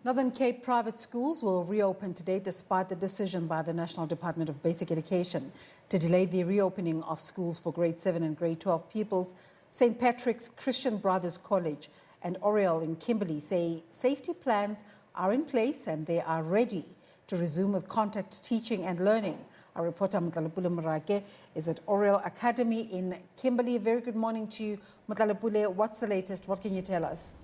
Northern Cape private schools will reopen today despite the decision by the National Department of Basic Education to delay the reopening of schools for grade 7 and grade 12 pupils. St. Patrick's Christian Brothers College and Oreal in Kimberley say safety plans are in place and they are ready to resume with contact teaching and learning. Our reporter Motlalepule Morake is at Oreal Academy in Kimberley. Very good morning to you, Motlalepule. What's the latest? What can you tell us?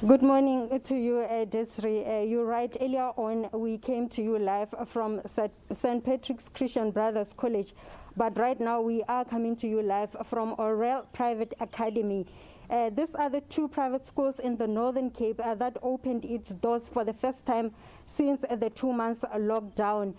Good morning to you, Desiree. You're right. Earlier on, we came to you live from St. Patrick's Christian Brothers College. But right now, we are coming to you live from Oreal Private Academy. These are the two private schools in the Northern Cape that opened its doors for the first time since the 2 months lockdown.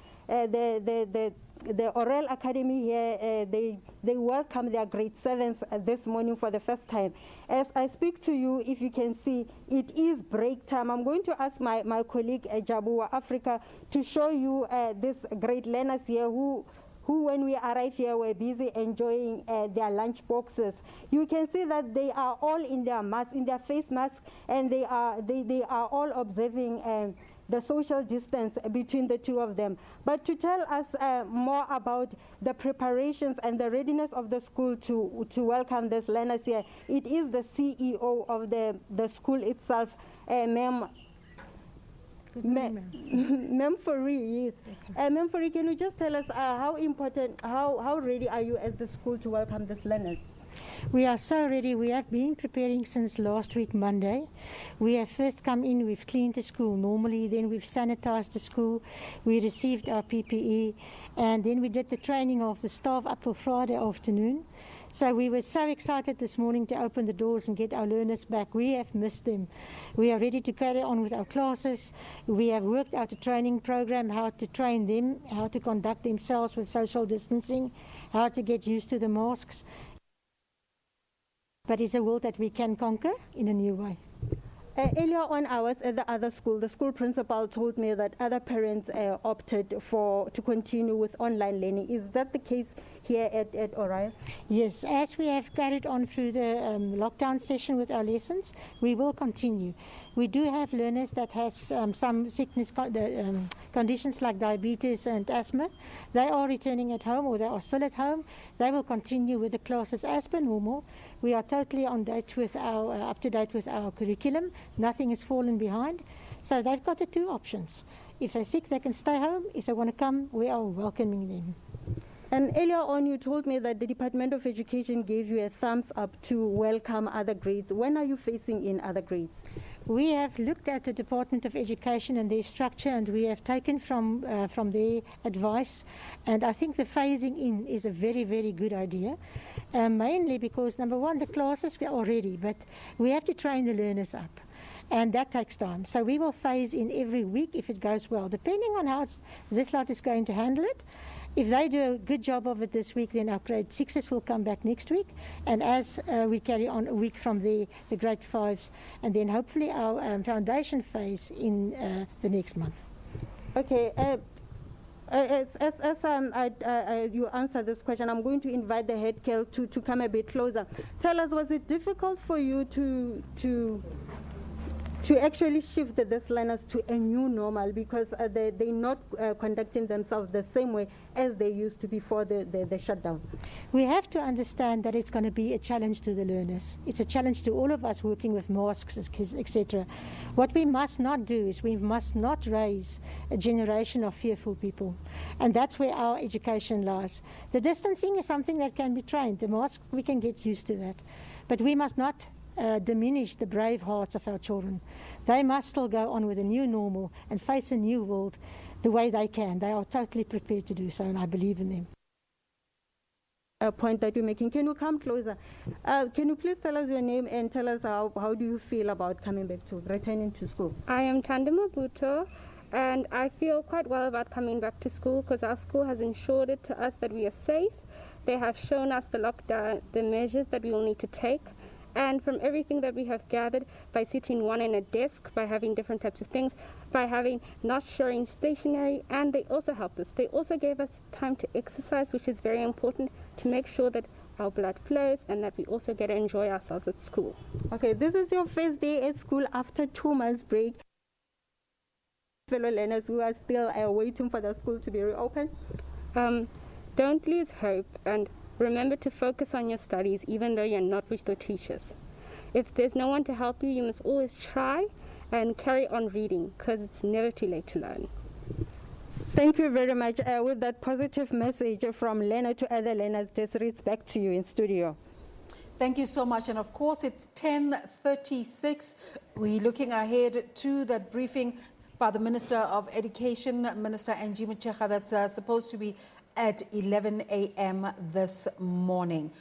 The Oreal Academy here, they welcome their grade 7s this morning for the first time. As I speak to you, if you can see, it is break time. I'm going to ask my colleague Jabu Africa to show you these great learners here who when we arrived here were busy enjoying their lunch boxes. You can see that they are all in their masks, in their face masks, and they are all observing the social distance between the two of them. But to tell us more about the preparations and the readiness of the school to welcome these learners here, it is the CEO of the school itself, Ma'am Fori. Yes. Ma'am Fori, can you just tell us how ready are you as the school to welcome these learners? We are so ready. We have been preparing since last week, Monday. We have first come in, we've cleaned the school normally, then we've sanitized the school, we received our PPE, and then we did the training of the staff up till Friday afternoon. So we were so excited this morning to open the doors and get our learners back. We have missed them. We are ready to carry on with our classes. We have worked out a training program, how to train them, how to conduct themselves with social distancing, how to get used to the masks. But it's a world that we can conquer in a new way. Earlier on, I was at the other school. The school principal told me that other parents opted to continue with online learning. Is that the case here at Oreal? Yes, as we have carried on through the lockdown session with our lessons, we will continue. We do have learners that has some sickness conditions like diabetes and asthma. They are returning at home, or they are still at home. They will continue with the classes as per normal. We are totally on date with up to date with our curriculum. Nothing has fallen behind. So they've got the two options. If they're sick, they can stay home. If they want to come, we are welcoming them. And earlier on, you told me that the Department of Education gave you a thumbs up to welcome other grades. When are you facing in other grades? We have looked at the Department of Education and their structure, and we have taken from their advice. And I think the phasing in is a very, very good idea, mainly because, number one, the classes are ready, but we have to train the learners up. And that takes time. So we will phase in every week if it goes well, depending on how this lot is going to handle it. If they do a good job of it this week, then our grade 6s will come back next week. And as we carry on a week from there, the grade 5s, and then hopefully our foundation phase in the next month. Okay. As you answer this question, I'm going to invite the head girl to come a bit closer. Tell us, was it difficult for you to actually shift these learners to a new normal, because they're not conducting themselves the same way as they used to before the shutdown? We have to understand that it's going to be a challenge to the learners. It's a challenge to all of us working with masks, etc. What we must not do is we must not raise a generation of fearful people. And that's where our education lies. The distancing is something that can be trained. The mask, we can get used to that. But we must not diminish the brave hearts of our children. They must still go on with a new normal and face a new world the way they can. They are totally prepared to do so, and I believe in them. A point that you're making. Can you come closer? Can you please tell us your name and tell us how do you feel about returning to school? I am Tandema Buto, and I feel quite well about coming back to school because our school has ensured it to us that we are safe. They have shown us the lockdown, the measures that we will need to take. And from everything that we have gathered, by sitting one in a desk, by having different types of things, by having not sharing stationery, and they also helped us. They also gave us time to exercise, which is very important, to make sure that our blood flows, and that we also get to enjoy ourselves at school. Okay, this is your first day at school after 2 months break. Fellow learners who are still waiting for the school to be reopened. Don't lose hope, and remember to focus on your studies even though you're not with your teachers. If there's no one to help you, you must always try and carry on reading, because it's never too late to learn. Thank you very much. With that positive message from learner to other learners, Desiree, it's back to you in studio. Thank you so much. And of course, it's 10:36. We're looking ahead to that briefing by the Minister of Education, Minister Angie Motshekga, that's supposed to be at 11 a.m. this morning.